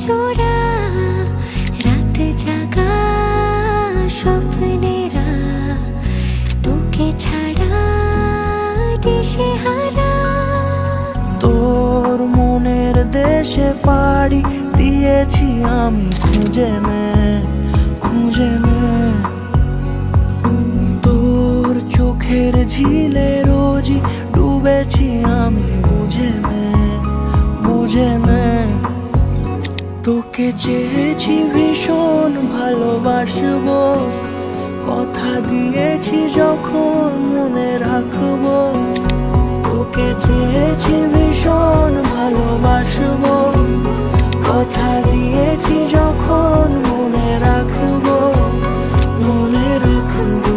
চোরা রাত জাগা স্বপ্নেরা তোকে ছাড়া দিশেহারা। তোর মনের দেশে পাড়ি দিয়েছি আমি খুঁজে নে খুঁজে নে। তোর চোখের ঝিলে রোজই ডুবেছি আমি বুঝে নে বুঝে নে। তোকে চেয়েছি ভীষণ ভালোবাসবো, কথা দিয়েছি যখন মনে রাখবো। তোকে চেয়েছি ভীষণ ভালোবাসবো, কথা দিয়েছি যখন মনে রাখবো। মনে রাখবো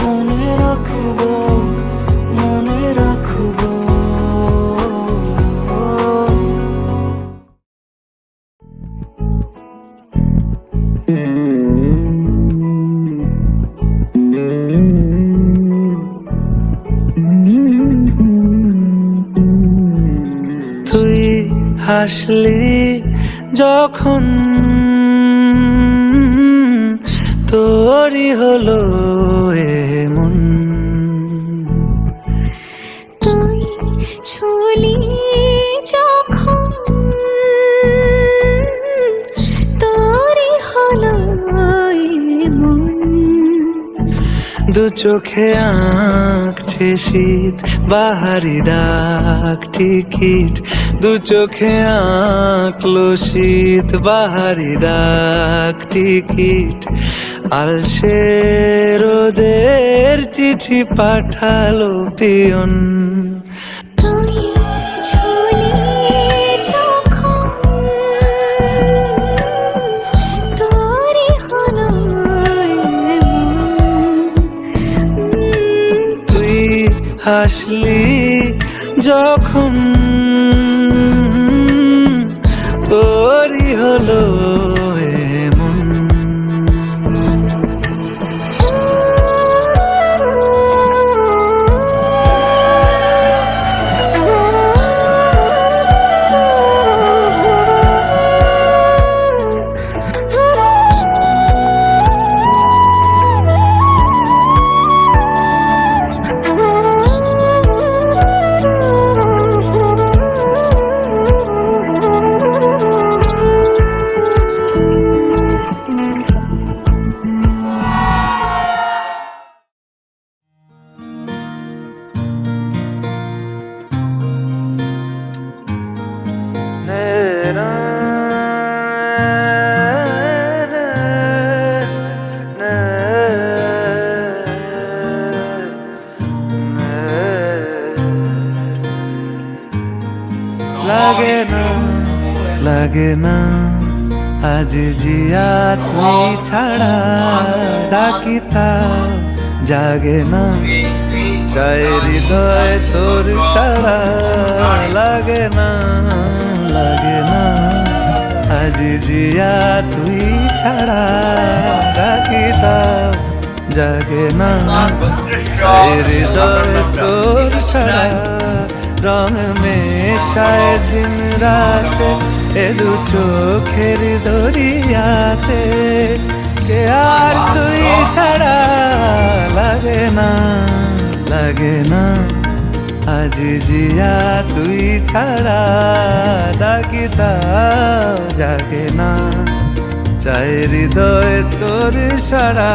মনে রাখবো মনে রাখবো। তুই হাসলি যখন তোরই হলো এমন। তুই ছুলি যখন তোরই হলো মন। দু চোখে আঁকছে শীত বাহারি ডাক টিকিট, দু চোখে আঁকলো শীত বাহারি ডাক টিকিট। আলসে রোদের চিঠি পাঠালো পিয়ন। তুই ছুলি যখন তোরই হলো তুই হাসলি যখন তোরই হলো এমন। লাগে না লাগে না আজ জিয়া তুই ছাড়া, ডাকিতা জাগে না চায় হৃদয় তোর সারা। লাগে না লাগে না আজ জিয়া তুই ছাড়া, ডাকিতা জাগে না চায় হৃদয় তোর সারা। রং মেশায় দিন রাত এ দু চোখের দরিয়াতে, কে আর তুই ছাড়া। লাগে না লাগে না আজ জিয়া তুই ছাড়া, ডাকিতা জাগে না চায় হৃদয় তোর সারা।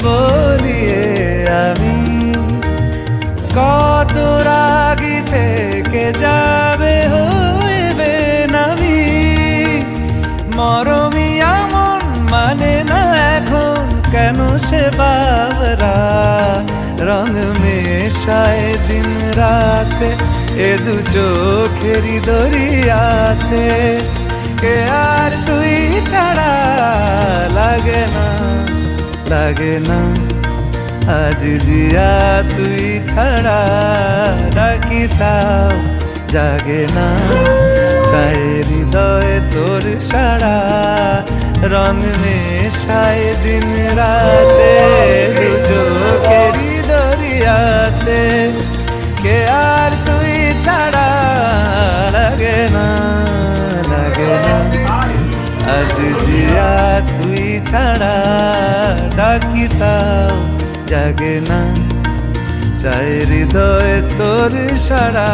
বলিয়ে আমি কত রাগি থেকে যাবে হইবে নামি। মরমি এমন মানে না এখন কেন সে বাবরা, রং মেশায় দিন রাতে এ এ দু চোখেরই দরিয়াতে, কে আর তুই ছাড়া লাগে না, লাগে না আজ জিয়া তুই ছাড়া, ডাকি তাও জাগে না, চায় হৃদয়ে তোর সারা, রং মেশায় দিন রাতে, দু চোখেরই দরিয়াতে, কে আর তুই ছাড়া লাগে না, লাগে না আজ জিয়া তুই ছাড়া, ডাকি তাও জাগে না, চায় হৃদয় তোর সারা।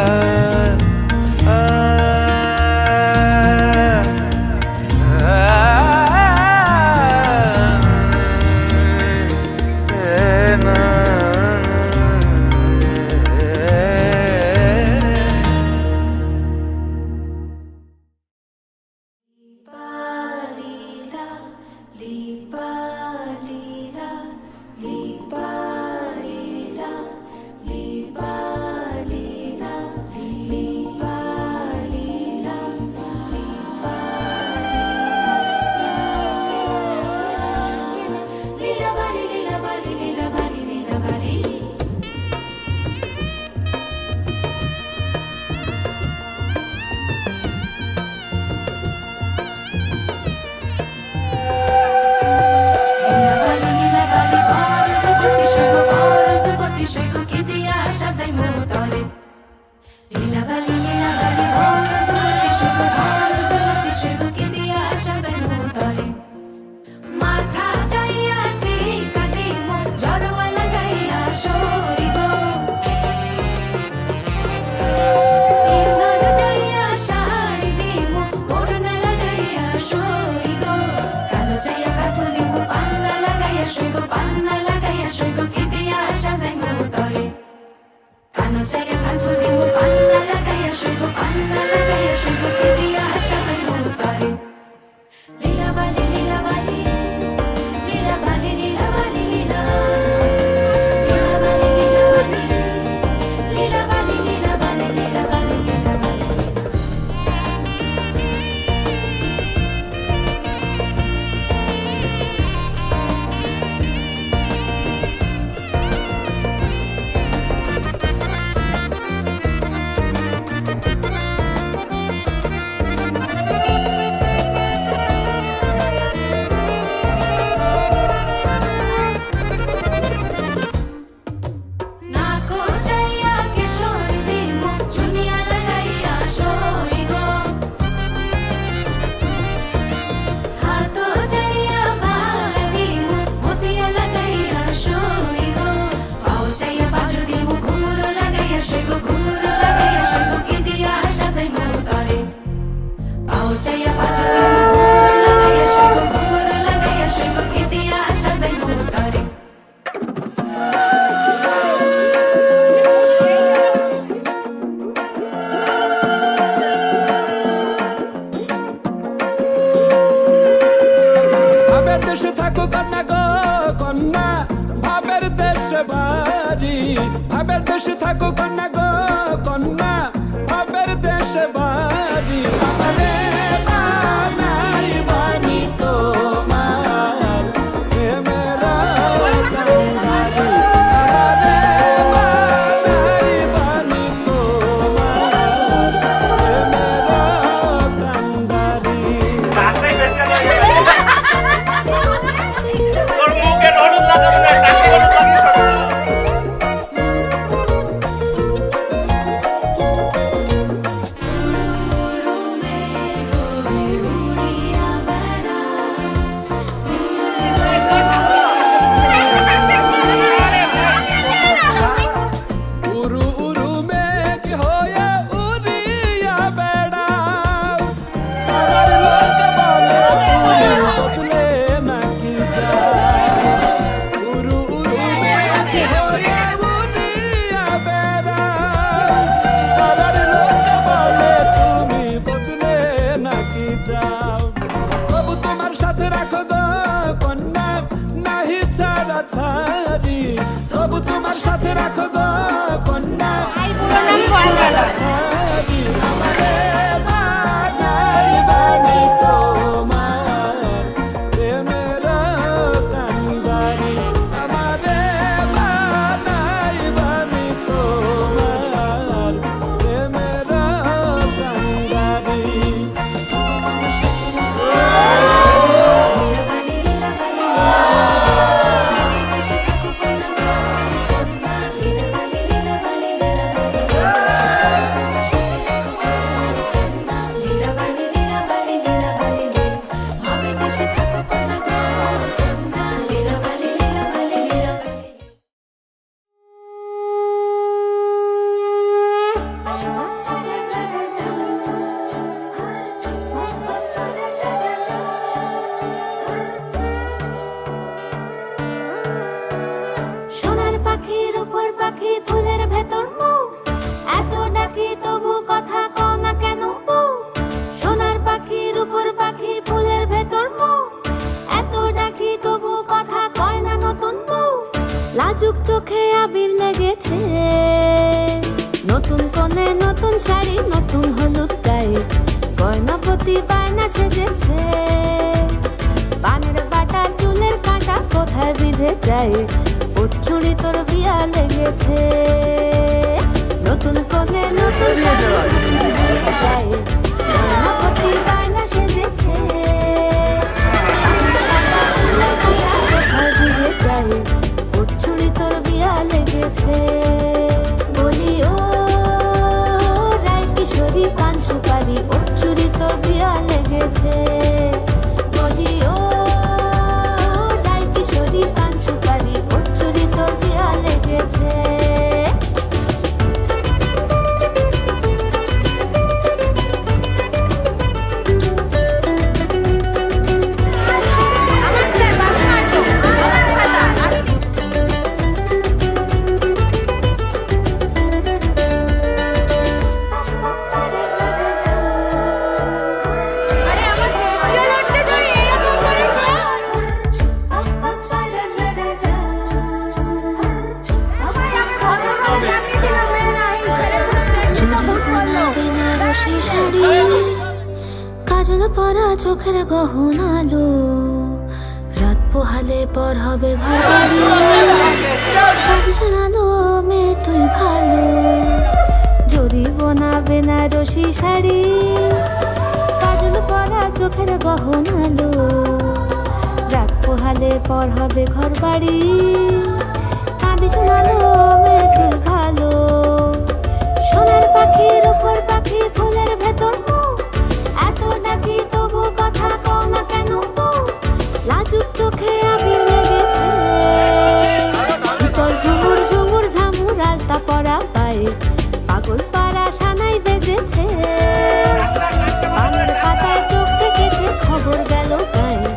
ভাবের দেশে থাকো কন্যা গো কন্যা, ভাবের দেশে বাড়ি, আমারে বানাই বানি তোমার প্রেমেরা কান্ডারি, আমারে বানাই বানি তোমার প্রেমেরা কান্ডারি। তোর মুখে হলুদ লাগাবো না, টাকা হলুদ লাগিয়ে যাও, তবু তোমার সাথে রাখো গো কন্যা, নাহি ছাড়া ধরা ছাড়ি, তবু তোমার সাথে রাখো গো কন্যা ছাড়ি। আমারে বানাই বানি তোমার প্রেমের কান্ডারি, আমারে বানাই বানি তোমার প্রেমের কান্ডারি। সোনার পাখির উপর পাখি ফুলের ভেতর মৌ, এত ডাকি তবু কথা কও না কেন বউ। সোনার পাখির উপর পাখি ফুলের ভেতর মৌ, এত ডাকি তবু কথা কয় না নতুন বউ। লাজুক চোখে আবির লেগেছে, নতুন কোণে নতুন শাড়ি নতুন হলুদ গায়ে, গয়নাপতি বায়না সেজেছে। পানের বাটা চুলের কাঁটা কোথায় বিঁধে যায়, উঠছুড়ি তোর বিয়া লেগেছে। নতুন কোণে নতুন শাড়ি নতুন হলুদ গায়ে, গয়নাপতি বায়না সেজেছে। পানের বাটা চুলের কাঁটা কোথায় বিঁধে যায়, উঠছুড়ি তোর বিয়া লেগেছে। বলি ও রায় কিশোরী পান সুপারি, উঠছুড়ি তোর বিয়া লেগেছে। বলি ও রায় কিশোরী পান সুপারি, উঠছুড়ি তোর বিয়া লেগেছে। কাজল পরা চোখের গহনালো, রাত পোহালে পর হবে ঘর বাড়ি। কাঁদ শোনালো মেয়ে তুই ভালো, জরিব না বেনারসি শাড়ি। কাজল পরা চোখের গহনালো, রাত পোহালে পর হবে ঘর বাড়ি। কাঁদ শোনালো মেয়ে তুই ভালো। সোনার পাখির উপর পাখি ফুলের ভেতর মৌ, এত ডাকি তবু কথা কও না কেন বউ। লাজুক চোখে আবির লেগেছে, ভিতর ঘুমুর ঝুমুর ঝামুর আলতা পরা পায়ে, পাগল পাড়া সানাই বেজেছে। পানের পাতায় চোখ দেখেছে, খবর গেল গায়ে,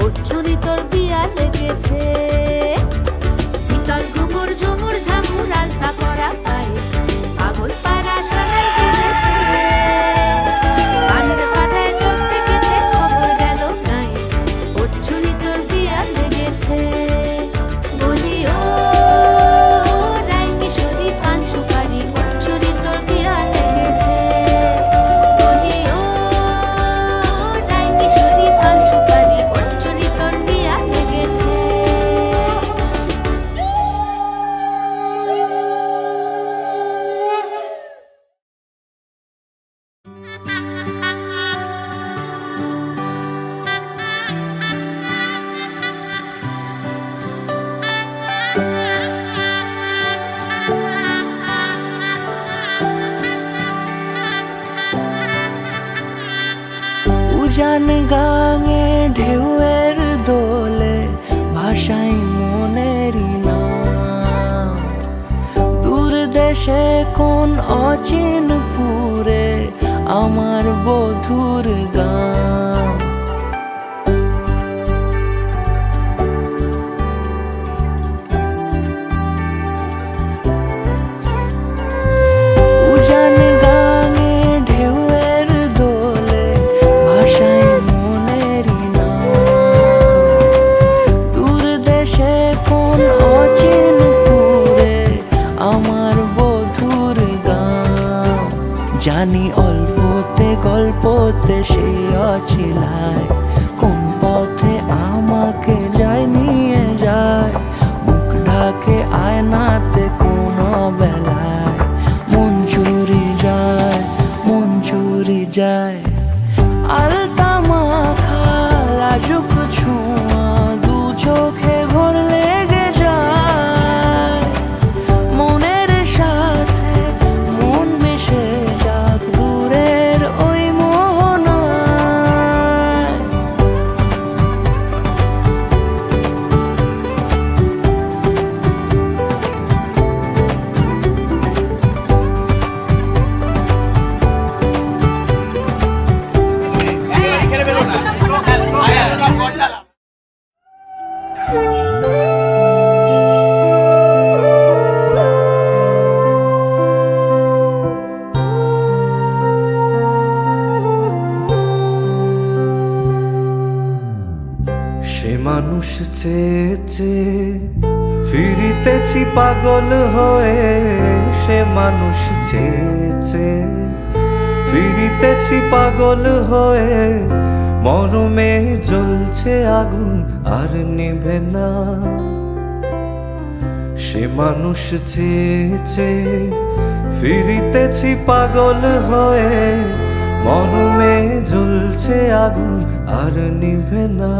উঠছুড়ি তোর বিয়া লেগেছে। ভিতর ঘুমুর ঝুমুর ঝামুর আলতা পরা পায়ে, পাগল পাড়া সানাই বেজেছে। পানের পাতায় চোখ দেখেছে, খবর গেল গায়ে, উঠছুড়ি তোর বিয়া লেগেছে। বলি ও রায় কিশোরী পান সুপারি, উঠছুড়ি তোর বিয়া লেগেছে। বলি ও রায় কিশোরী পান সুপারি, উঠছুড়ি তোর বিয়া লেগেছে। উজান গাঙে ঢেউয়ের দোলে ভাষাই মনেরই নাম। দূর দেশে কোন অচিনপুরে আমার বধুর গান। কোন নাজুক ছোঁয়া দু চোখে ঘোর লেগে যায়, মনের সাথে মন মিশে যাক দূরের ওই মোহনায়। এখানে বেরো না সে মানুষ চেয়েছে ফিরিতেছি পাগল হয়ে, সে মানুষ চেয়েছে ফিরিতেছি পাগল হয়ে, মরমে জ্বলছে আগুন আর নিভে না। সে মানুষ চেয়েছে ফিরিতেছি পাগল হয়ে, মরমে জ্বলছে আগুন আর নিভে না।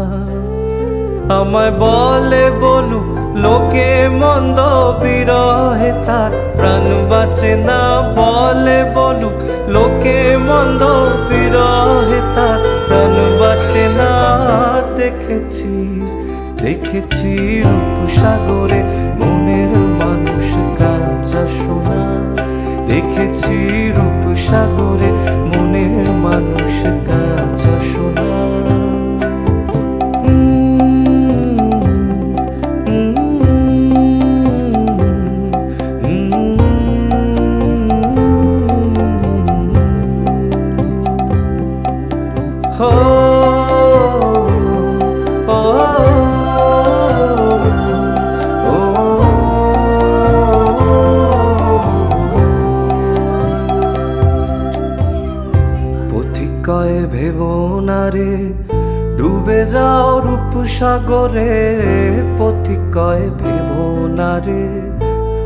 আমায় বলে বলুক লোকে মন্দ, বিরহে তার প্রাণ বাঁচে না। বলে বলুক লোকে মন্দ, বিরহে তার প্রাণ বাঁচে না। দেখেছি দেখেছি রূপসাগরে মনের মানুষ কাঁচা সোনা, দেখেছি রূপসাগরে মনের মানুষ কাঁচা সোনা। পথিকয়ে ভেবো না রে ডুবে যাও রূপসাগরে, পথিকয়ে ভেবো না রে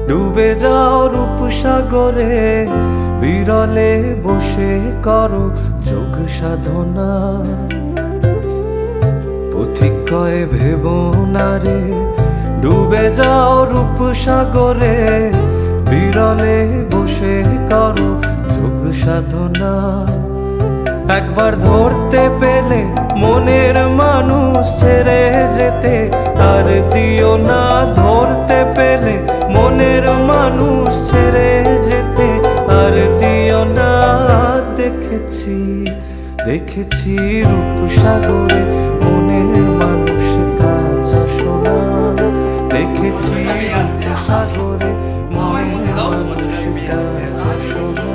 ডুবে যাও রূপসাগরে, বিরলে বসে করো যোগ সাধনা। পথিকয়ে ভেবো না রে ডুবে যাও রূপসাগরে, বিরলে বসে করো যোগ সাধনা। একবার ধরতে পেলে মনের মানুষ ছেড়ে যেতে আর দিও না, ধরতে পেলে মনের মানুষ ছেড়ে যেতে আর দিও না। দেখেছি দেখেছি রূপসাগরে মনের মানুষ কাঁচা সোনা, দেখেছি রূপসাগরে মনের মানুষ কাঁচা সোনা।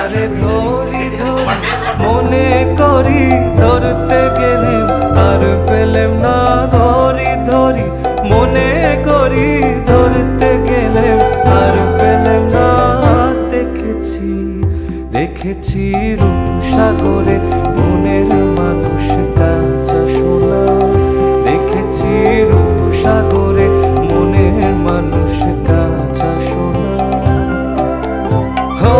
আরে ধরি ধরি মনে করি ধরতে গেলে আর পেলেম না, ধরি ধরি মনে করি ধরতে গেলে আর পেলেম না। দেখেছি দেখেছি রূপসাগরে মনের মানুষ কাঁচা সোনা, দেখেছি রূপসাগরে মনের মানুষ কাঁচা সোনা। হো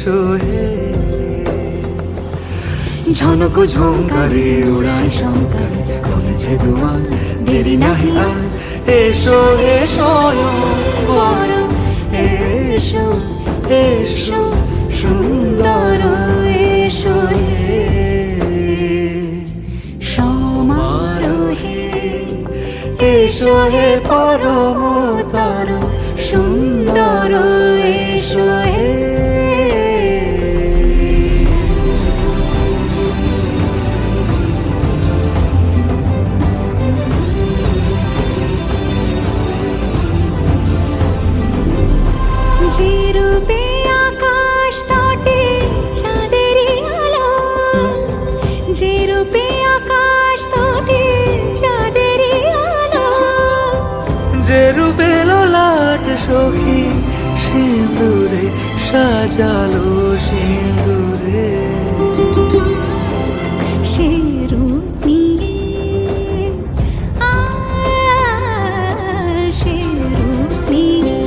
এসো হে ঝনক ঝঙ্কারে উড়ায় শঙ্কার খুলেছে দুয়ার দেরি নাহি আর এসো হে স্বয়ংবর এসো এসো সুন্দর এসো হে সমারোহে এসো হে পরমতর সুন্দর এসো হে যে রূপে আকাশ তটে চাঁদেরই আলো, যে রূপে আকাশ তটে চাঁদেরই আলো, যে রূপে লোলাট সখী সিঁদুরে সাজালো সিঁদুরে সে রূপ নিয়ে সে রূপ নিয়ে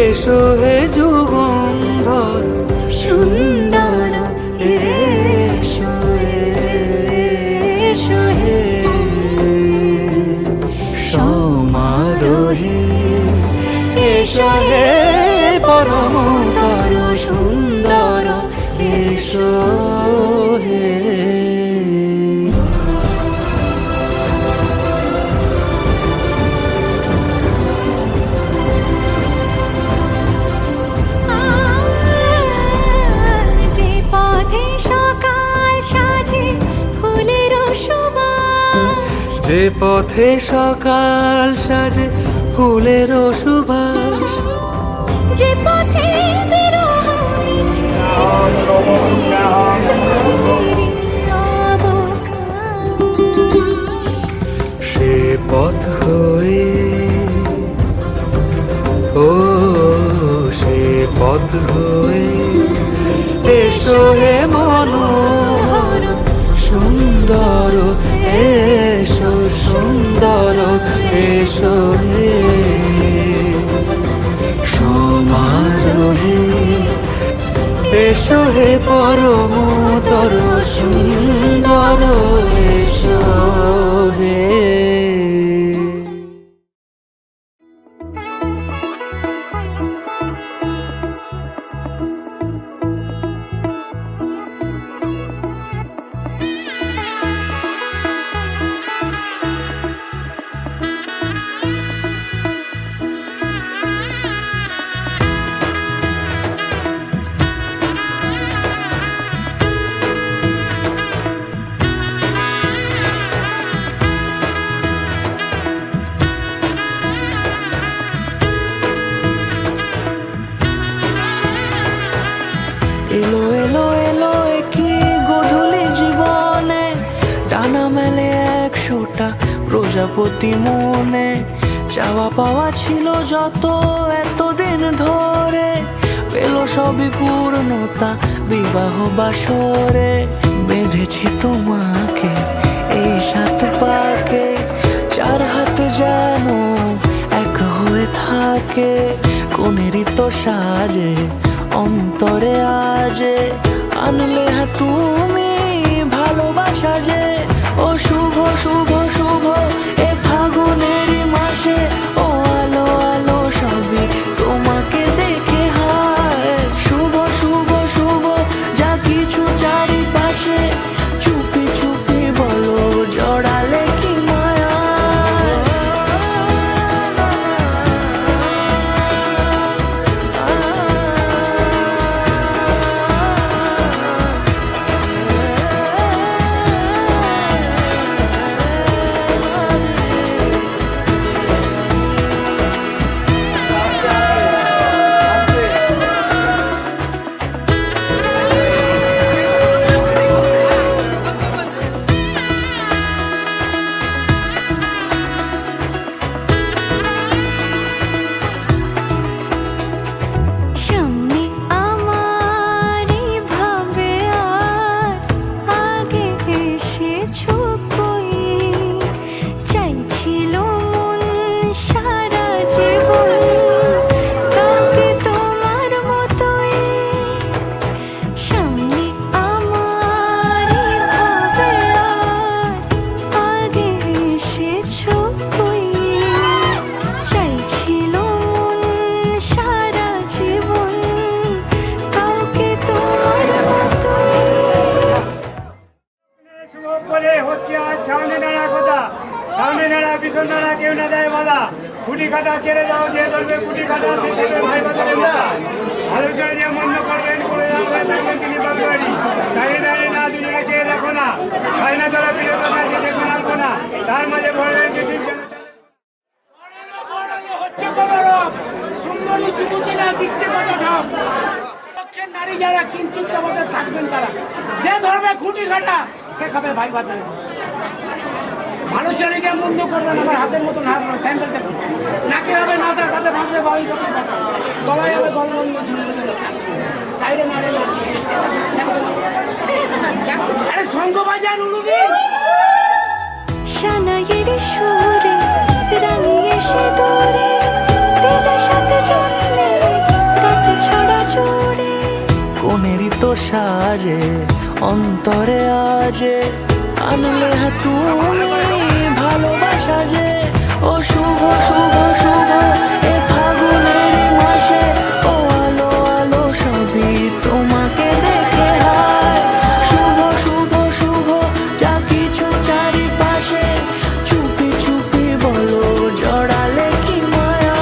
এসো হে যুগন্ধর সুন্দর এসো এসো হে সমারোহে এসো হে পরমতর সুন্দর এসো হে যে পথে সকাল সাজে ফুলের সুবাস, যে পথে সকাল সাজে ফুলের সুবাস যে পথে বিরহ মিছে প্রেমেরই অবকাশ, সে পথ হয়ে ও সে পথ হয়ে এসো হে মনোহর সুন্দর এসো সুন্দর এসো হে সমারোহে এসো হে পরমতর সুন্দর এসো হে এলো এলো এলো কি গধূলি জীবনে ডানা মেলে 100টা প্রজাপতি মনে চাওয়া পাওয়া ছিল যত এতদিন ধরে পেল সবই পূর্ণতা বিবাহ বাসরে বেঁধেছি তোমাকে এই 7 পাকে 4 হাত যেন এক হয়ে থাকে কোনেরই তো সাজে অন্তরে আজে আনলে তুমি ভালোবাসা যে ও শুভ শুভ শুভ এ ফাগুনেরই মাসে ও আলো আলো সবই তোমাকে দেখে হায় শুভ শুভ শুভ যা কিছু চারিপাশে চুপি চুপি বলো জড়ালে কি মায়া কাটা ছেড়ে দাও, যে ধরবে কুটি কাটা সে দেবে ভাই বাজারে মোটা। আলোচনা যে মন্দ করবেন করে রাখবেন থাকবেন তিনি বাগবাড়ি। দাঁড়িয়ে দাঁড়িয়ে না দুজনে চেয়ে দেখো না, ছয় না তোরা প্রিয় কথা যে দেখুন আলপো না, তার মাঝে ভরে রয়েছে ঠিক যেন হচ্ছে কলরব, সুন্দরী যুবতীরা দিচ্ছে কত ঢপ। পক্ষের নারী যারা কিঞ্চিত জগতে থাকবেন তারা, যে ধরবে খুঁটি কাটা সে খাবে ভাই বাজারে। ভালো ছেলে যে মন্দ করবেন আমার হাতের মতন হাত স্যান্ডেল দেখুন, নাকে হবে নাচা তাতে ভাববে বাড়ি গলায় হবে গলবন্ধ ঝুলবে বাইরে নাড়ে আরে সঙ্গ বাজান উলুদিন। সানাইয়ের সুরে রাঙিয়ে সে দূরে দিলের সাথে চলে কাটে ছড়া জোরে। কোনেরই তো সাজে অন্তরে আজে আনলে হ্যাঁ তুমি ভালোবাসা যে। ও শুভ শুভ শুভ এ ফাগুনের মাসে, ও আলো আলো সবই তোমাকে দেখে হয়। শুভ শুভ শুভ যা কিছু চারিপাশে, চুপি চুপি বলো জড়ালে কি মায়া।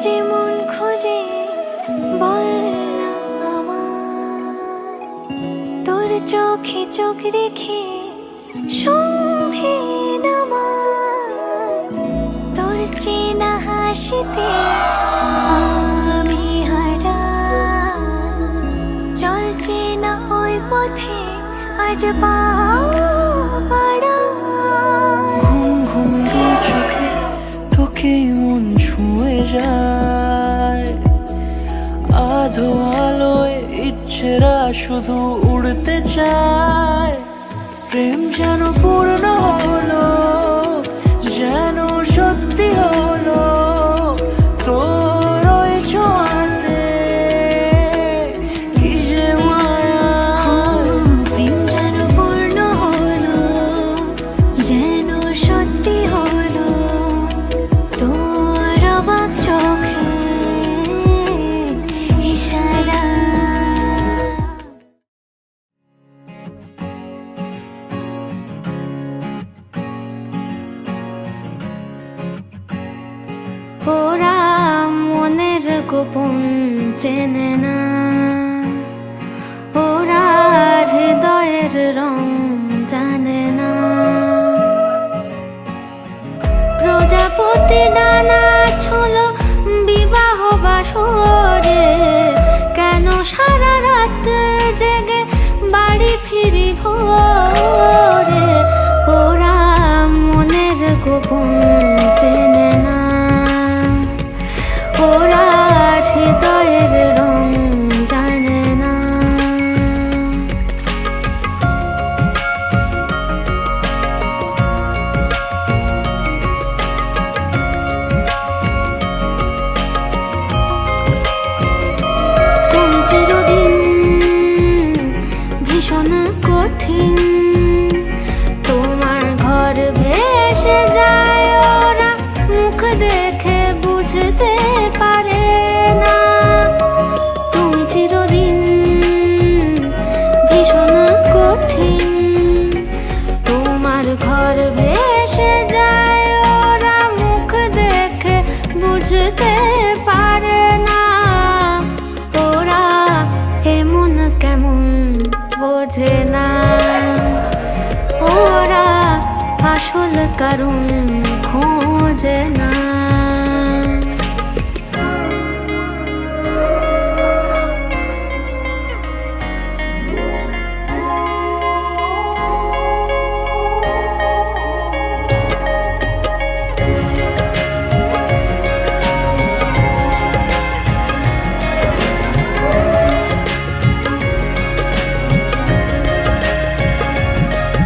যে মন খোঁজে বল না আমায়, তোর চোখে চোখ রেখে সন্ধে নামায়, তোর চেনা হাসিতে আমি হারাই, চল চেনা ওই পথে আজ পা বাড়াই। ঘুম ঘুম দু চোখে তোকেই মন ছুঁয়ে যায়, আধো আলোয় ইচ্ছেরা শুধু উড়তে চায়। প্রেম যেন পূর্ণ হলো, যেন সত্যি হলো, তোর ওই ছোঁয়াতে কি যে মায়া। প্রেম যেন পূর্ণ হলো, যেন সত্যি হলো, তোর অবাক চোখে ইশারা। ওরা মনের গোপন চেনে না, ওরা হৃদয়ের রং জানে না। প্রজাপতি ডানা ছোলো বিবাহ বাসরে, কেন সারা রাত জেগে বাড়ি ফিরি ভোরে। ওরা মনের গোপন চেনে না, ওরা হৃদয়ের রং জানে না। তুমি চিরদিন ভীষণ কঠিন, তোমার ঘর ভেসে যায়, ওরা মুখ দেখে বুঝতে পারে না। তুমি চিরদিন ভীষণ কঠিন, তোমার ঘর ভেসে যায়, ওরা মুখ দেখে বুঝতে পারে না। ওরা এমন কেমন বোঝে না, ওরা আসল কারণ খোঁজে না।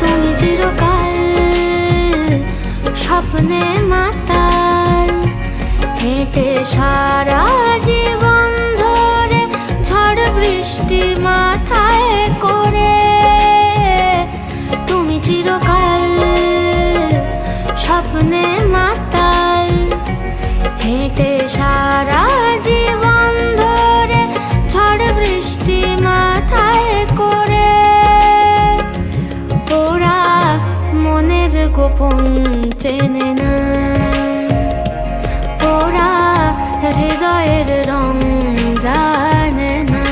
তুমি চিরকাল স্বপ্নে মাতাল, হেঁটে সারা জীবন ধরে ঝড় বৃষ্টি মাথায় করে। তুমি চিরকাল স্বপ্নে মাতাল, হেঁটে সারা জীবন ধরে ঝড় বৃষ্টি মাথায় করে। ওরা মনের গোপন চেনে না, ওরা হৃদয়ের রং জানে না।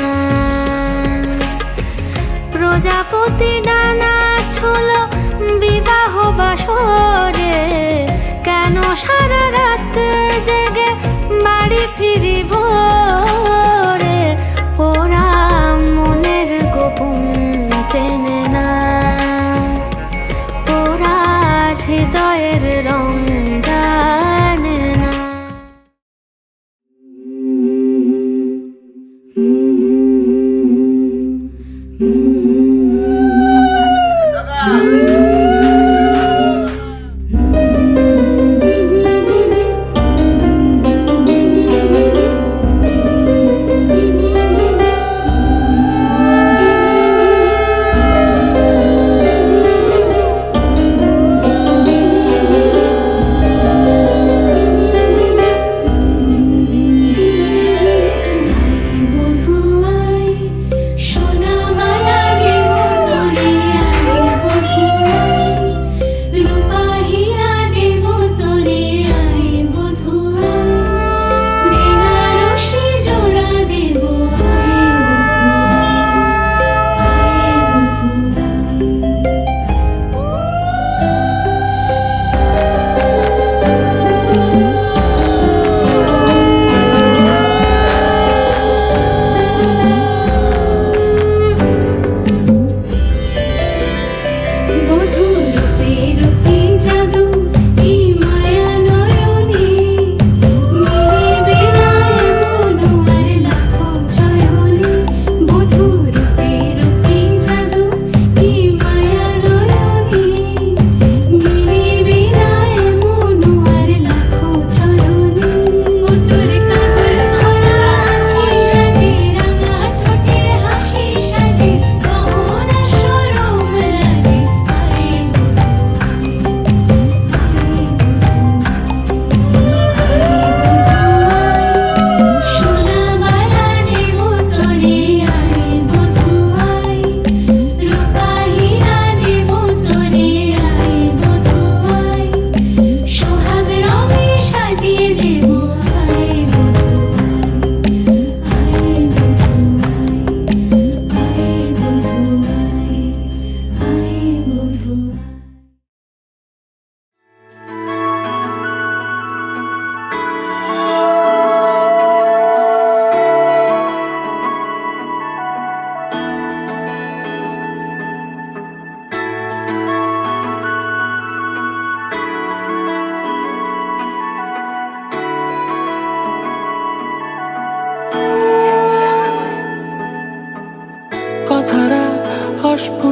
প্রজাপতি ডানা ছোলো বিবাহ বাসরে, কেন সারা রাত জেগে বাড়ি ফিরি ভোরে। ওরা মনের গোপন চেনে না, ওরা হৃদয়ের রং জানে না।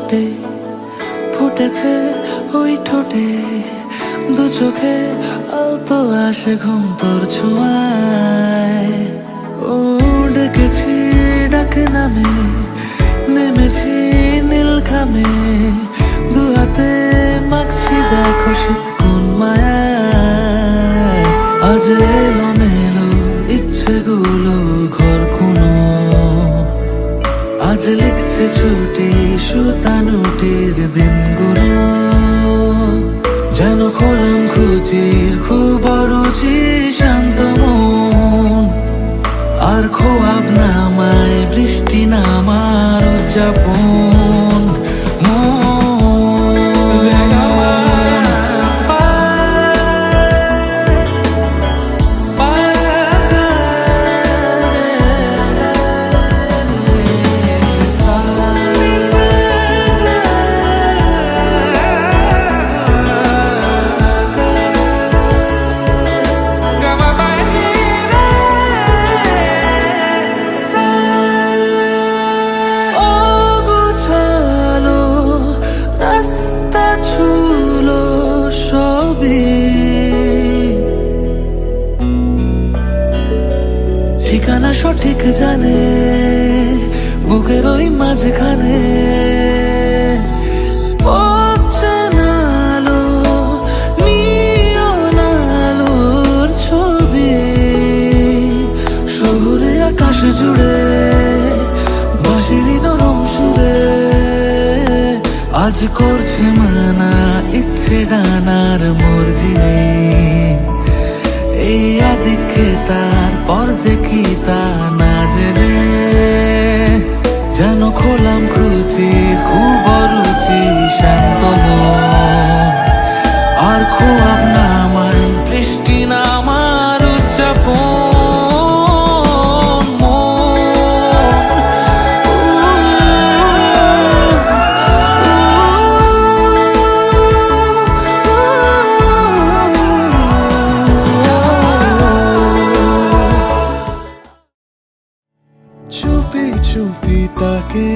ঠোঁটে ফুটেছে ওই ঠোঁটে, দু চোখে আলতো আসে ঘুম তোর ছোঁয়ায়। ও ডেকেছি ডাকে নামে, নেমেছি নীল খামে, দু হাতে মাখছি দেখো শীত কোন মায়ায়। আজ এলো মেলো ইচ্ছেগুলো ঘর কোনো, আজ লিখছে ছুটি সুতানুটির দিনগুলো। যেন খোলাম খুঁজির খুব অরুচি শান্ত মন, আর খোয়াব নামায় বৃষ্টি নামার উদযাপন। ঠিকানা সঠিক জানে বুকের ওই মাঝখানে, পচানালো নিয়ন আলোর ছবি, শহুরে আকাশ জুড়ে বাঁশিরি নরম সুরে। আজ করছে মানা ইচ্ছে ডানার মর্জি নেই, এই আদিকে তার পর যে কি তা না জেনে। যেন খোলাম খুঁজির খুব অরুচি শান্ত মন, আর খোয়াব না আমার বৃষ্টি না আমার উদযাপন। চুপি চুপি তাকে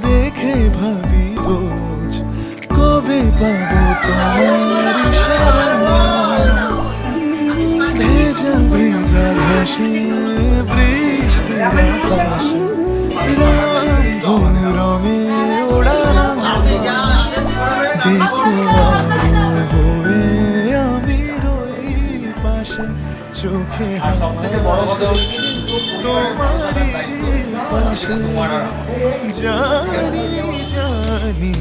দেখে ভাবি রোজ, কবে পাবো তোমার ইশারা। ভেজা ভেজা ঘাসে বৃষ্টির আকাশে, রামধনু রঙে ওড়ানো দেখো আর হয়ে আমি রই পাশে, চোখে তোমারই পাশে জানি জানি।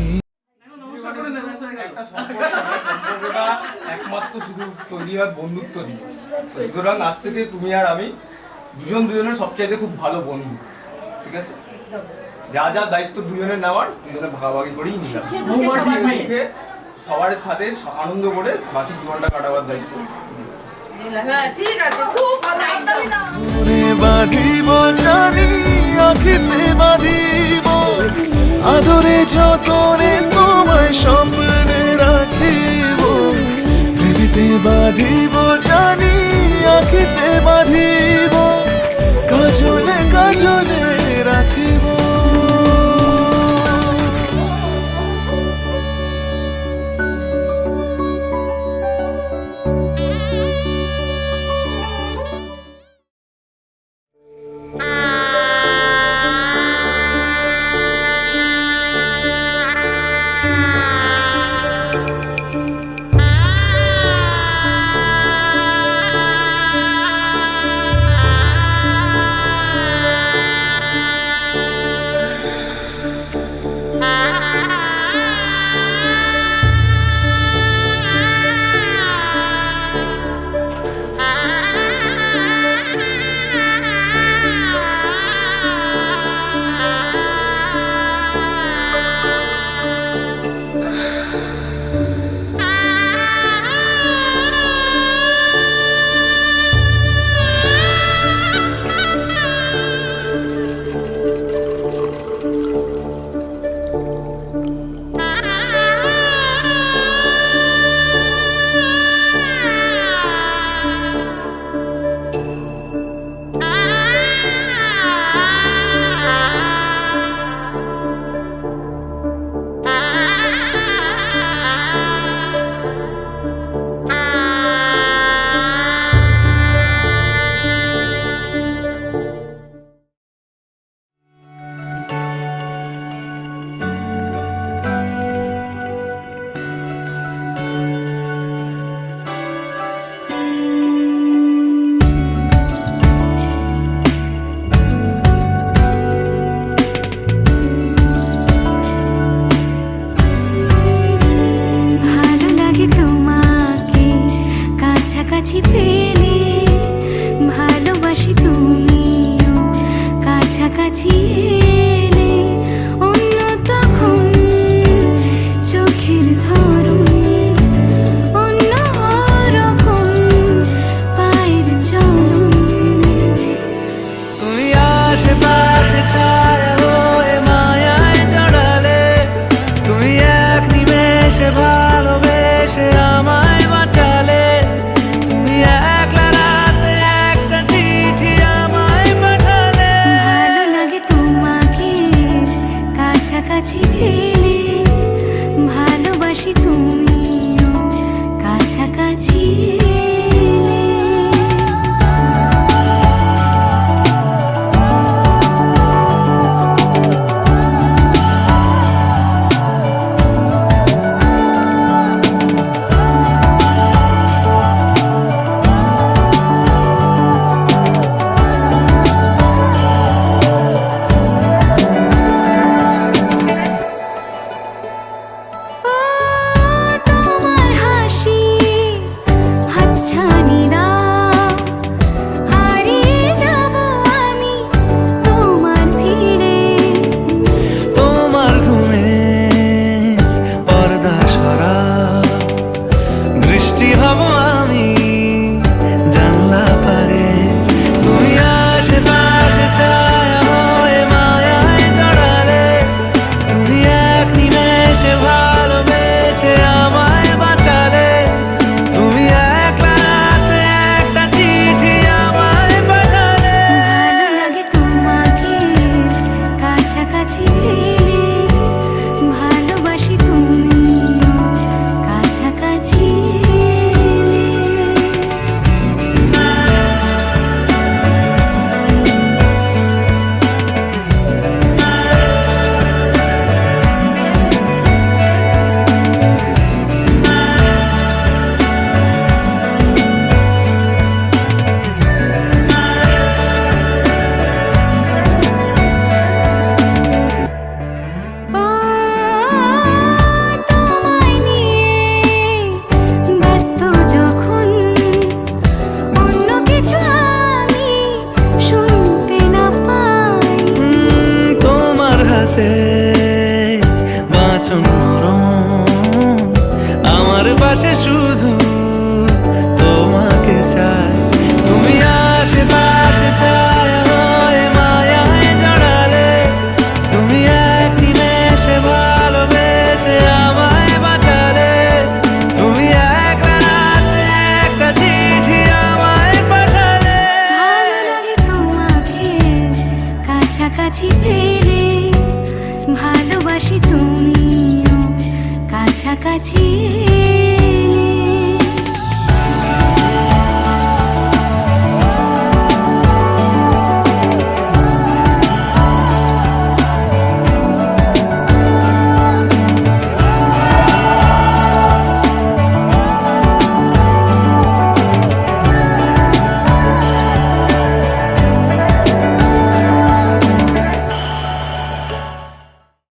একটা সম্পর্কটা একমাত্র শুধু তৈরি হয় বন্ধুত্ব দিয়ে। সুতরাং আজ থেকে তুমি আর আমি দুজনের সবচাইতে খুব ভালো বন্ধু, ঠিক আছে? যা যা দায়িত্ব দুজনের নেওয়ার দুজনে ভাগাভাগি করেই নিলাম। সবার সাথে আনন্দ করে বাকি জীবনটা কাটাবার দায়িত্ব। ঠিক আছে, খুব ভালো। বাঁধিব জানি আখিতে বাঁধিব, আদরে যতনে তোমায় স্বপ্নে রাখিব। প্রেমিতে বাঁধিব জানি আখিতে বাঁধিব, কাজলে কাজলে রাখিব। কাছাকাছি পেলে ভালোবাসি তুমিও কাছাকাছি এলে অন্য তখন চোখের ধরুন অন্য রকম পায়ের চরণ তুমি আশেপাশে ছায়া হয়ে মায়ায় জড়ালে তুমি এক নিমেষে ভালোবেসে আমায় বাঁচালে তুমি একলা রাতে একটা চিঠি আমায় পাঠালে ভালো লাগে তোমাকে কাছাকাছি পেলে ভালোবাসি তুমিও কাছাকাছি এলে তোমার হাসি হাতছানি দাও হারিয়ে যাব আমি তোমার ভিড়ে তোমার ঘুমে পর্দা সরা বৃষ্টি হব আমি জানলা পারে তুমি আশেপাশে ছায়া হয়ে মায়ায় জড়ালে তুমি এক নিমেষে ভালোবেসে আমায় বাঁচালে তুমি একলা রাতে একটা চিঠি আমায় পাঠালে ভালো লাগে তোমাকে কাছাকাছি পেলে ভালোবাসি তুমিও কাছাকাছি এলে ও তোমায় নিয়ে ব্যস্ত যখন অন্য কিছু আমি শুনতে না পাই তোমার হাতে বাঁচন নরম আমার পাশে শুধু তোমাকে চাই তুমি আশেপাশে ছায়া হয়ে মায়ায় জড়ালে তুমি এক নিমেষে ভালোবেসে আমায় বাঁচালে তুমি একলা রাতে একটা চিঠি আমায় পাঠালে ভালো লাগে তোমাকে কাছাকাছি পেলে ভালোবাসি তুমিও কাছাকাছি